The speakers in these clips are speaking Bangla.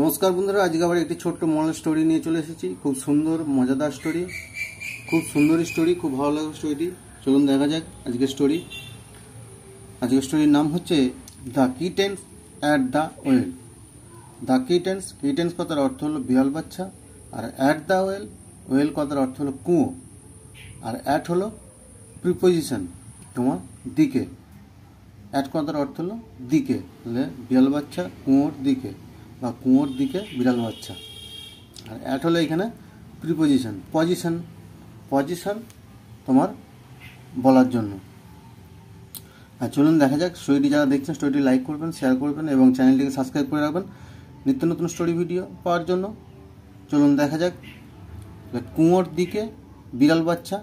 নমস্কার বন্ধুরা, আজকে আবার একটি ছোট্ট মরাল স্টোরি নিয়ে চলে এসেছি। খুব সুন্দর মজাদার স্টোরি, খুব সুন্দর স্টোরি, খুব ভালো লাগবে স্টোরিটি। চলুন দেখা যাক আজকের স্টোরি। আজকের স্টোরির নাম হচ্ছে the kittens at the well. The kittens, kittens কথার অর্থ হলো বিড়াল বাচ্চা, আর অ্যাট দ্য ওয়েল, ওয়েল কথার অর্থ হলো কুয়ো, আর অ্যাট হলো প্রিপোজিশন তোমার দিকে। অ্যাট কথার অর্থ হলো দিকে, তাহলে বিড়াল বাচ্চা কুয়োর দিকে বা কুয়োর দিকে বিড়াল বাচ্চা। আর অ্যাট হলো এখানে প্রিপোজিশন, পজিশন তোমার বলার জন্য। আর চলুন দেখা যাক স্টোরিটি। যারা দেখছেন স্টোরিটি লাইক করবেন, শেয়ার করবেন এবং চ্যানেলটিকে সাবস্ক্রাইব করে রাখবেন নিত্য নতুন স্টোরি ভিডিও পাওয়ার জন্য। চলুন দেখা যাক। কুয়োর দিকে বিড়াল বাচ্চা,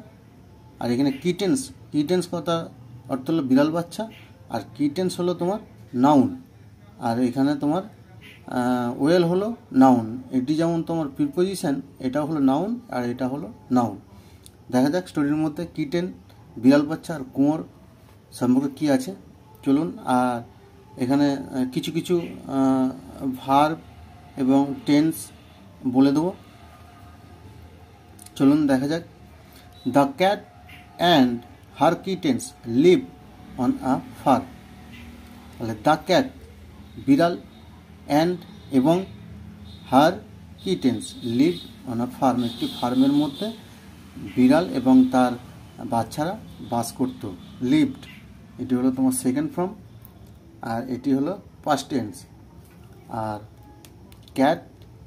আর এখানে কিটেন্স কথা অর্থ হলো বিড়াল বাচ্চা, আর কিটেন্স হলো তোমার নাউন, আর এখানে তোমার ওয়েল হলো নাউন। এটি যেমন তোমার প্রিপোজিশন, এটাও হলো নাউন আর এটা হলো নাউন। দেখা যাক স্টোরির মধ্যে কিটেন, বিড়াল বাচ্চা আর কুয়োর সম্পর্কে কী আছে। চলুন। আর এখানে কিছু কিছু ভার্ব এবং টেন্স বলে দেবো। চলুন দেখা যাক। The cat and her kittens live on a farm. তাহলে দ্য ক্যাট বিড়াল, অ্যান্ড এবং her kittens live on a farm, একটি ফার্মের মধ্যে বিড়াল এবং তার বাচ্চারা বাস করত। লিভড, এটি হলো তোমার সেকেন্ড ফর্ম, আর এটি হলো পাস্ট টেন্স। আর ক্যাট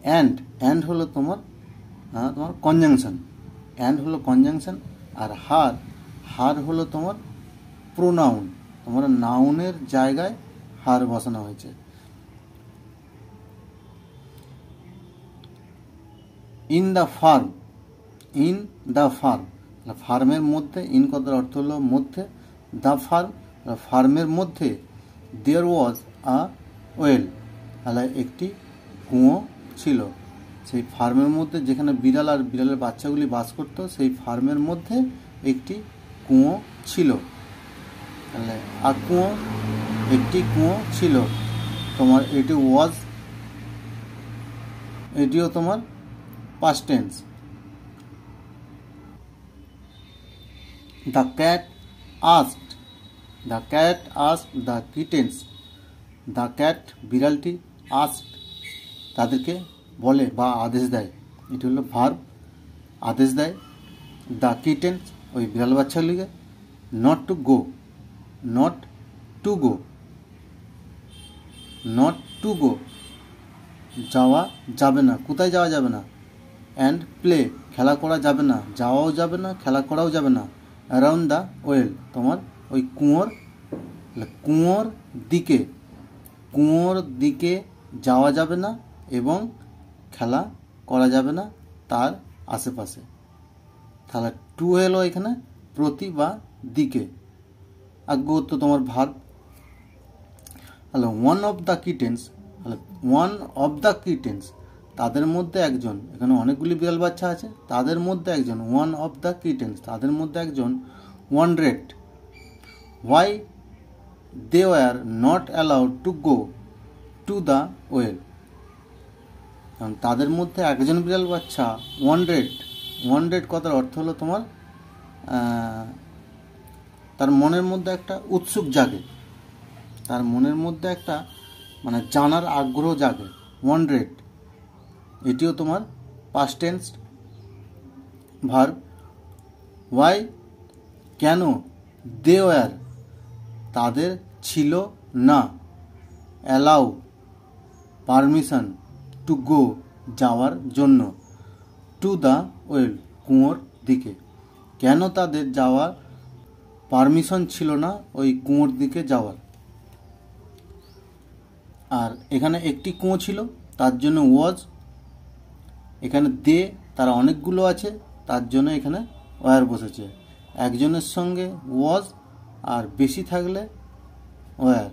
অ্যান্ড হলো তোমার কনজাংশন, অ্যান্ড হলো কনজাংশন। আর হার হলো তোমার প্রোনাউন, তোমার নাউনের জায়গায় হার বসানো হয়েছে। ইন দ্য ফার্ম, ফার্মের মধ্যে, ইন কথার অর্থ হলো মধ্যে, দ্য ফার্মের মধ্যে, দেয়ার ওয়াজ আ ওয়েল, তাহলে একটি কুয়ো ছিল। সেই ফার্মের মধ্যে যেখানে বিড়াল আর বিড়ালের বাচ্চাগুলি বাস করত, সেই ফার্মের মধ্যে একটি কুয়ো ছিল। তাহলে একটি কুয়ো ছিল তোমার, এটি ওয়াজ, এটিও তোমার past tense. The cat asked the kittens. The cat বিড়ালটি asked তাদেরকে বলে বা আদেশ দেয়, এটি হলো ভার্ব, আদেশ দেয়। The kittens ওই বিড়াল বাচ্চাগুলিকে not to go, যাওয়া যাবে না, কোথায় যাওয়া যাবে না। অ্যান্ড প্লে, খেলা করা যাবে না, যাওয়াও যাবে না, খেলা করাও যাবে না। অ্যারাউন্ড দ্য ওয়েল, তোমার ওই কুয়োর দিকে যাওয়া যাবে না এবং খেলা করা যাবে না তার আশেপাশে। তাহলে টু এলো এখানে প্রতি বা দিকে, আগ্রহত্ব তোমার ভার্ব। তাহলে ওয়ান অফ দ্য কিটেন্স, তাদের মধ্যে একজন, এখানে অনেকগুলি বিড়াল বাচ্চা আছে, তাদের মধ্যে একজন, ওয়ান অফ দ্য কিটেন্স, তাদের মধ্যে একজন, wondered why they were not allowed to go to the well. কারণ তাদের মধ্যে একজন বিড়াল বাচ্চা ওয়ান্ডারেড কথার অর্থ হলো তোমার তার মনের মধ্যে একটা উৎসুক জাগে, তার মনের মধ্যে একটা মানে জানার আগ্রহ জাগে। ওয়ান্ডারেড, এটিও তোমার পাস্ট টেন্স ভার্ব। ওয়াই, কেন, দে ওয়ার, তাদের ছিল না, অ্যালাউ, পারমিশন, টু গো, যাওয়ার জন্য, টু দ্য ওয়েল, কুয়োর দিকে। কেন তাদের যাওয়ার পারমিশন ছিল না ওই কুয়োর দিকে যাওয়ার। আর এখানে একটি কুয়ো ছিল তার জন্য ওয়াজ, এখানে দে তারা অনেকগুলো আছে তার জন্য এখানে ওয়ার বসেছে। একজনের সঙ্গে ওয়াজ আর বেশি থাকলে ওয়ার।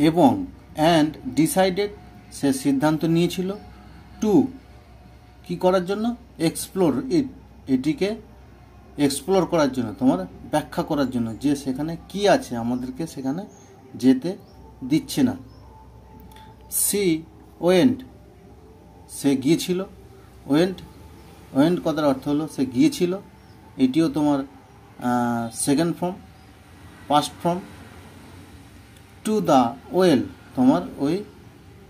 এবং অ্যান্ড ডিসাইডেড, সে সিদ্ধান্ত নিয়েছিল, টু কি করার জন্য, এক্সপ্লোর ইট, এটিকে এক্সপ্লোর করার জন্য, তোমার ব্যাখ্যা করার জন্য, যে সেখানে কি আছে আমাদেরকে সেখানে যেতে দিচ্ছে না। সি ওয়েন্ট, সে গিয়েছিল। ওয়েন্ট, ওয়েন্ট কথার অর্থ হলো সে গিয়েছিল। এটিও তোমার second form, past form. Two the well, তোমার ওই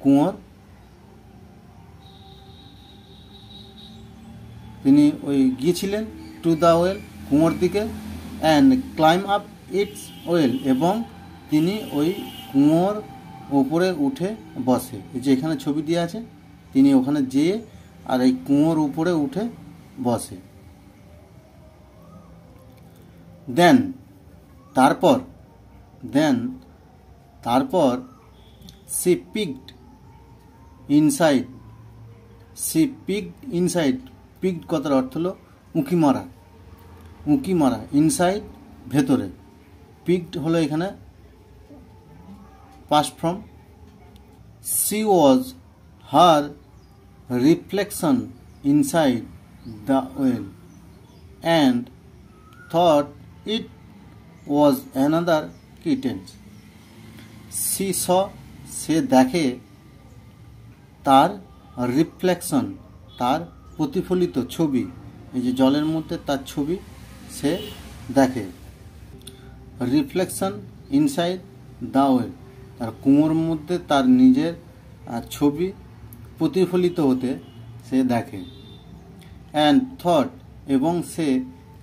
কুয়োর, তিনি ওই গিয়েছিলেন টু দ্য ওয়েল, কুয়োর দিকে। And climb up it's well, এবং তিনি ওই কুয়োর ওপরে উঠে বসে। এই যে এখানে ছবি দেওয়া আছে, তিনি ওখানে যেয়ে আর এই কুয়োর উপরে উঠে বসে। দেন, তারপর, দেন তারপর she picked inside, she picked inside, picked কথার অর্থ হলো উঁকি মারা, উঁকি মারা। ইনসাইড, ভেতরে। পিকড হলো এখানে past form. She was her reflection inside the well and thought it was another kittens. She saw, সে দেখে, তার রিফ্লেকশন, তার প্রতিফলিত ছবি, এই যে জলের মধ্যে তার ছবি সে দেখে। রিফ্লেকশন ইনসাইড দ্য ওয়েল, তার কুয়োর মধ্যে তার নিজের ছবি প্রতিফলিত হতে সে দেখে। অ্যান্ড থট, এবং সে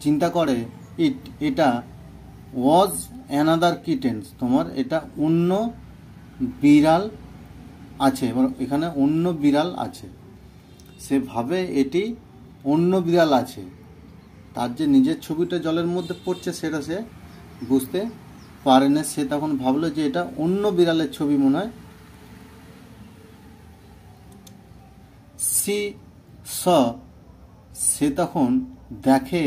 চিন্তা করে, ইট, এটা, ওয়াজ অ্যানাদার কিটেন্স, তোমার এটা অন্য বিড়াল আছে, এখানে অন্য বিড়াল আছে। সে ভাবে এটি অন্য বিড়াল আছে। তার যে নিজের ছবিটা জলের মধ্যে পড়ছে সেটা সে বুঝতে পারে না। সে তখন ভাবলো যে এটা অন্য বিড়ালের ছবি মনে হয়। সি স, সে তখন দেখে,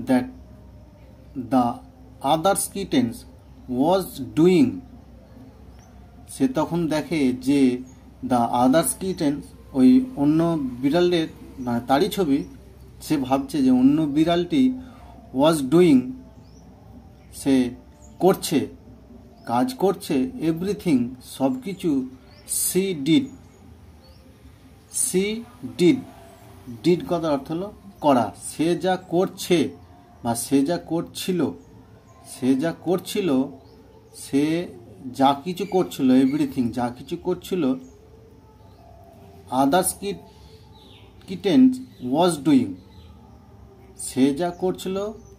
that the others kittens was doing, সে তখন দেখে যে দ্য আদার্স কিটেন্স, ওই অন্য বিড়ালের তারই ছবি, সে ভাবছে যে অন্য বিড়ালটি ওয়াজ ডুইং, সে করছে, কাজ করছে, এভরিথিং, সব কিছু, C did, C did, did কথার অর্থ হলো করা। সে যা করছে বা সে যা করছিল, সে যা করছিল, সে যা কিছু করছিল, এভরিথিং, যা কিছু করছিল, আদার্স কিটেন্স ওয়াজ ডুইং, সে যা করছিল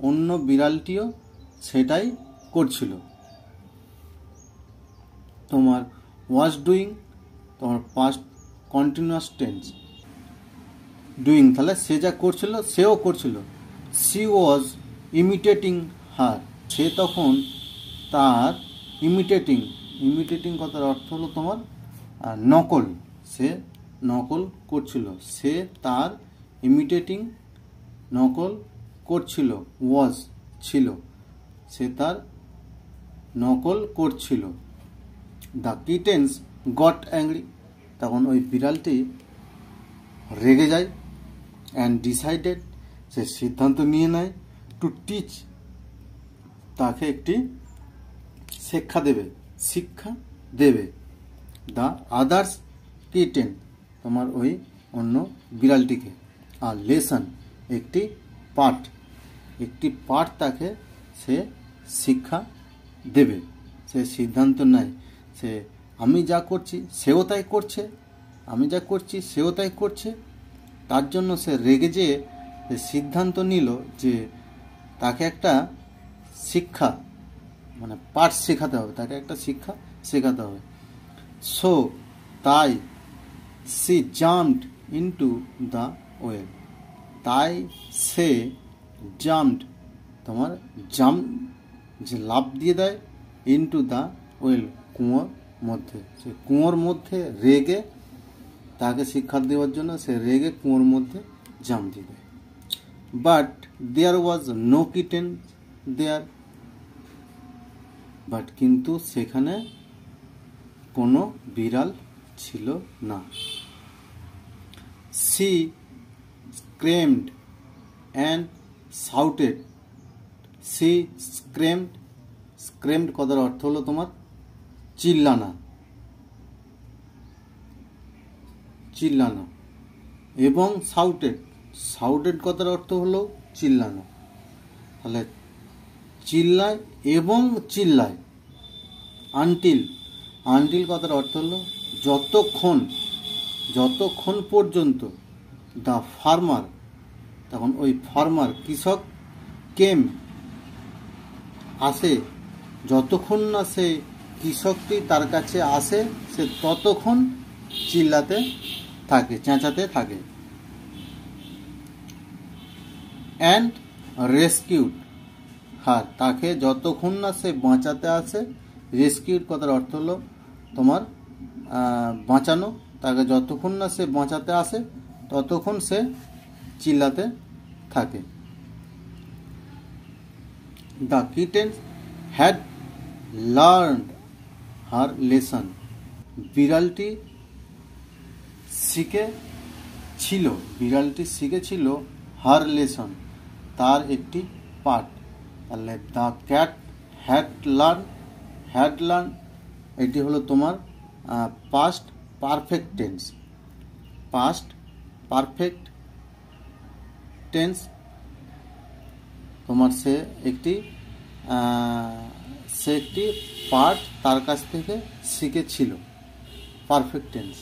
অন্য বিড়ালটিও সেটাই করছিল। তোমার ওয়াজ ডুইং, তোমার পাস্ট কন্টিনিউয়াস টেন্স। ডুইং, তাহলে সে যা করছিল সেও করছিল। সি ওয়াজ ইমিটেটিং হার, সে তখন তার ইমিটেটিং, ইমিটেটিং কথার অর্থ হলো তোমার নকল, সে নকল করছিল। সে তার ইমিটেটিং, নকল করছিল। ওয়াজ, ছিল, সে তার নকল করছিল। দ্য কিটেন্স গট অ্যাংরি, তখন ওই বিড়ালটি রেগে যায়। অ্যান্ড ডিসাইডেড, সে সিদ্ধান্ত নিয়ে নেয়, টু টিচ, তাকে একটি শিক্ষা দেবে, শিক্ষা দেবে। দ্য আদার্স কিটেন, তোমার ওই অন্য বিড়ালটিকে। আর লেসন, একটি পাঠ, একটি পাঠ তাকে সে শিক্ষা দেবে। সে সিদ্ধান্ত নেয়, সে আমি যা করছি সেও তাই করছে, আমি যা করছি সেও তাই করছে। তার জন্য সে রেগে যেয়ে সিদ্ধান্ত নিল যে তাকে একটা শিক্ষা, মানে পাঠ শেখাতে হবে, তাকে একটা শিক্ষা শেখাতে হবে। সো, তাই, she jumped into the well, তাই সে জাম্পড, তোমার জাম্প, যে লাফ দিয়ে দেয়, ইনটু দ্য ওয়েল, কুয়োর মধ্যে। সে কুয়োর মধ্যে রেগে, তাকে শিক্ষা দেওয়ার জন্য সে রেগে কুয়োর মধ্যে জাম্প দিয়ে দেয়। But there was no kitten there, but কিন্তু সেখানে কোনো বিড়াল ছিল না। She screamed and shouted, she screamed, screamed কথার অর্থ হলো তোমার চিল্লানা, চিল্লানো, এবং শাউটেড, শাউটেড কথার অর্থ হলো চিল্লানো। তাহলে চিল্লায় এবং চিল্লায়। আনটিল, আনটিল কথার অর্থ হলো যতক্ষণ, যতক্ষণ পর্যন্ত। দ্য ফার্মার, তখন ওই ফার্মার কৃষক, কেম আসে, যতক্ষণ না সে কৃষকটি তার কাছে আসে সে ততক্ষণ চিল্লাতে থাকে, চেঁচাতে থাকে। অ্যান্ড রেস্কিউড হার, তাকে যতক্ষণ না সে বাঁচাতে আসে। রেস্কিউড কথার অর্থ হলো তোমার বাঁচানো, তাকে যতক্ষণ না সে বাঁচাতে আসে ততক্ষণ সে চিল্লাতে থাকে। The kitten had learned her lesson, বিড়ালটি শিখেছিল, বিড়ালটি শিখেছিল হার লেসন, তার একটি পাঠ। তাহলে the cat had learn, had learn এটি হলো তোমার past perfect tense, past perfect tense. তোমার সে একটি পাঠ তার কাছ থেকে শিখেছিল, পারফেক্ট টেন্স।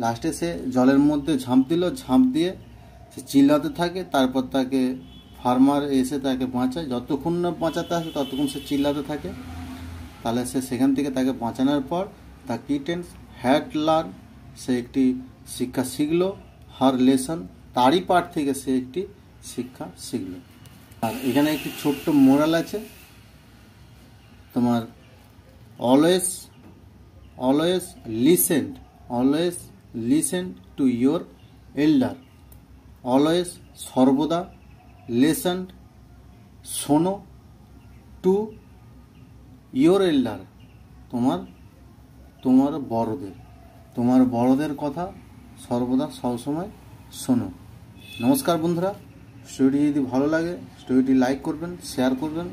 লাস্টে সে জলের মধ্যে ঝাঁপ দিল, ঝাঁপ দিয়ে সে চিল্লাতে থাকে, তারপর তাকে ফার্মার এসে তাকে বাঁচায়, যতক্ষণ না বাঁচাতে আসে ততক্ষণ সে চিল্লাতে থাকে। তাহলে সে সেখান থেকে তাকে বাঁচানোর পর দ্য কিটেন হ্যাড লার্ন, সে একটি শিক্ষা শিখল, হার লেসন, তারই পাঠ থেকে সে একটি শিক্ষা শিখল। আর এখানে একটি ছোট্ট মোরাল আছে তোমার, always always listened, always listen to your এল্ডার, always সর্বদা, লিসেন শোনো, টু ইয়োর এল্ডার তোমার বড়দের, তোমার বড়দের কথা সর্বদা সবসময় শোনো। নমস্কার বন্ধুরা, স্টোরিটি যদি ভালো লাগে স্টোরিটি লাইক করবেন, শেয়ার করবেন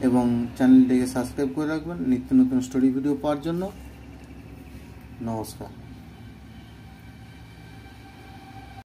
এবং চ্যানেলটিকে সাবস্ক্রাইব করে রাখবেন নিত্য নতুন স্টোরি ভিডিও পাওয়ার জন্য। নমস্কার।